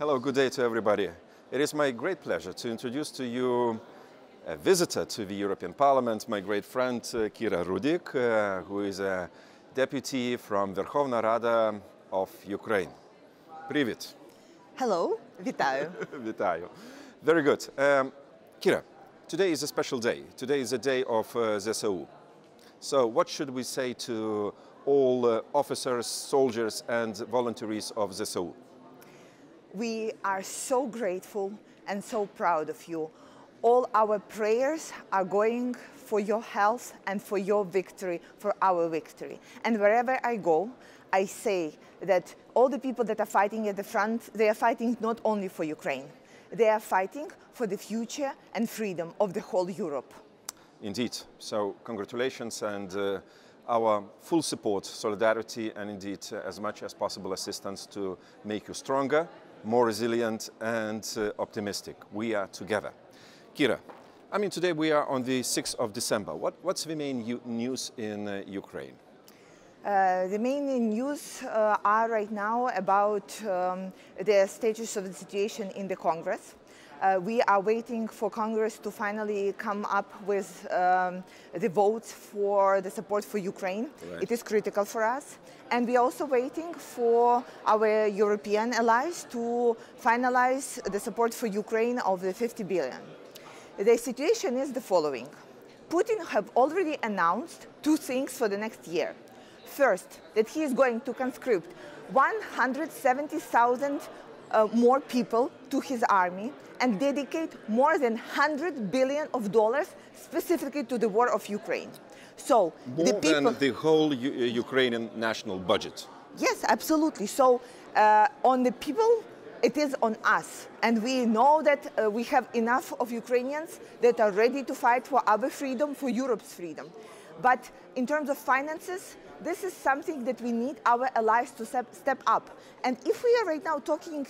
Hello, good day to everybody. It is my great pleasure to introduce to you a visitor to the European Parliament, my great friend Kira Rudyk, who is a deputy from Верховна Rada of Ukraine. Привет. Hello, вітаю. Вітаю. Very good. Kira, today is a special day. Today is a day of ZSU. So what should we say to all officers, soldiers and volunteers of ZSU? We are so grateful and so proud of you. All our prayers are going for your health and for your victory, for our victory. And wherever I go, I say that all the people that are fighting at the front, they are fighting not only for Ukraine. They are fighting for the future and freedom of the whole Europe. Indeed. So congratulations and our full support, solidarity and indeed as much as possible assistance to make you stronger, more resilient and optimistic. We are together. Kira, I mean today we are on the 6th of December. What's the main news in Ukraine? The main news are right now about the status of the situation in the Congress. We are waiting for Congress to finally come up with the votes for the support for Ukraine. Right. It is critical for us. And we are also waiting for our European allies to finalize the support for Ukraine of the 50 billion. The situation is the following. Putin have already announced two things for the next year. First, that he is going to conscript 170,000 more people to his army and dedicate more than $100 billion specifically to the war of Ukraine. So More than the whole Ukrainian national budget. Yes, absolutely. So on the people, it is on us. And we know that we have enough of Ukrainians that are ready to fight for our freedom, for Europe's freedom. But in terms of finances, this is something that we need our allies to step up. And if we are right now talking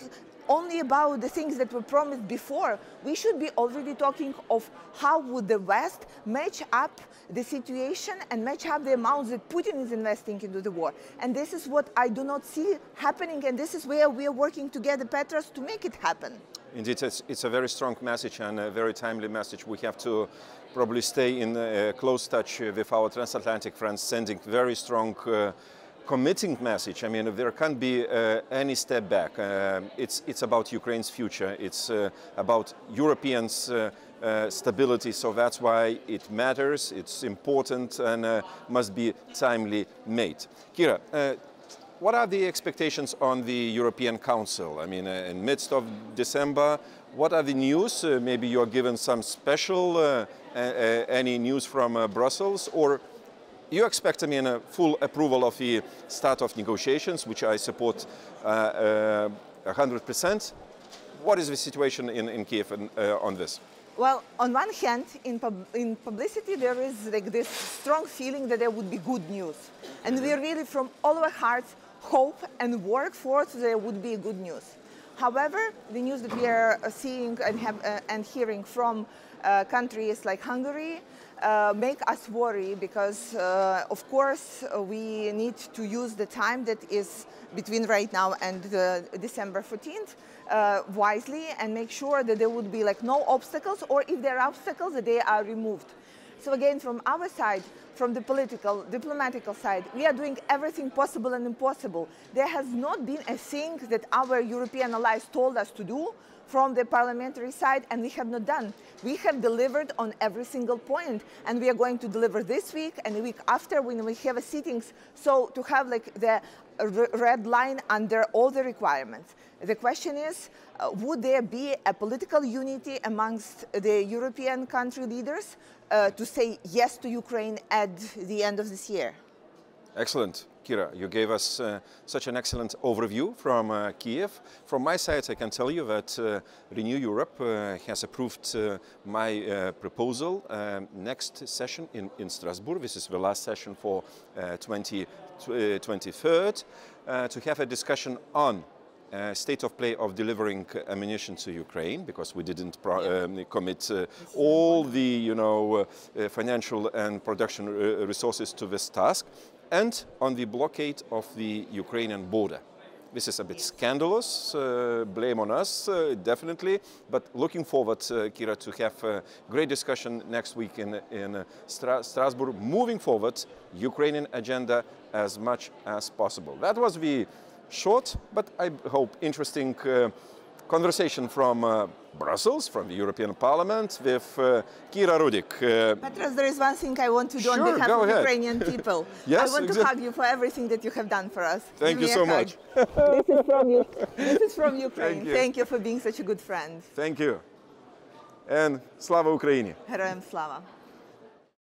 only about the things that were promised before, we should be already talking of how would the West match up the situation and match up the amounts that Putin is investing into the war. And this is what I do not see happening, and this is where we are working together, Petros, to make it happen. Indeed, it's a very strong message and a very timely message. We have to probably stay in close touch with our transatlantic friends, sending very strong committing message. I mean, there can't be any step back. It's about Ukraine's future. It's about Europeans' stability. So that's why it matters. It's important and must be timely made. Kira, what are the expectations on the European Council? I mean, in midst of December, what are the news? Maybe you're given some special, any news from Brussels, or you expect, I mean, a full approval of the start of negotiations, which I support 100%. What is the situation in Kiev on this? Well, on one hand, in publicity, there is like this strong feeling that there would be good news. And we really, from all our hearts, hope and work for there would be good news. However, the news that we are seeing and hearing from countries like Hungary make us worry because, of course, we need to use the time that is between right now and December 14th wisely and make sure that there would be like no obstacles, or if there are obstacles, that they are removed. So again, from our side, from the political, diplomatical side, we are doing everything possible and impossible. There has not been a thing that our European allies told us to do from the parliamentary side, and we have not done. We have delivered on every single point, and we are going to deliver this week and the week after when we have sittings, so to have like the red line under all the requirements. The question is, would there be a political unity amongst the European country leaders to say yes to Ukraine at the end of this year? Excellent. Kira, you gave us such an excellent overview from Kiev. From my side, I can tell you that Renew Europe has approved my proposal next session in Strasbourg. This is the last session for 2023, to have a discussion on state of play of delivering ammunition to Ukraine, because we didn't commit all the financial and production resources to this task, and on the blockade of the Ukrainian border. This is a bit scandalous, blame on us, definitely, but looking forward, Kira, to have a great discussion next week in Strasbourg, moving forward Ukrainian agenda as much as possible. That was the short, but I hope interesting conversation from Brussels, from the European Parliament, with Kira Rudyk. Petros, there is one thing I want to do on behalf of Ukrainian people. Yes, I want to hug you for everything that you have done for us. Thank you so much. This is from you. This is from Ukraine. Thank you For being such a good friend. Thank you. And Slava Ukraini. Героям слава.